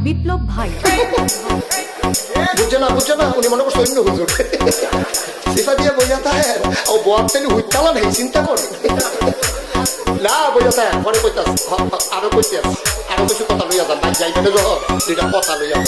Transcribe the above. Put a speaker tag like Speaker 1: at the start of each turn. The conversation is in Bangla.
Speaker 1: বিপ্লব ভাই
Speaker 2: বুঝছে না উনি মনে করছে অন্য হুজুর সিফা দিয়ে বইয়া থাকে ও বয়ারতেনি হুইতালা নেই চিন্তা করে না বইয়া থাকে ঘরে কইতাস আরো কইতে আরো কিছু কথা লইয়া যান যাইবেন দুইটা কথা লইয়া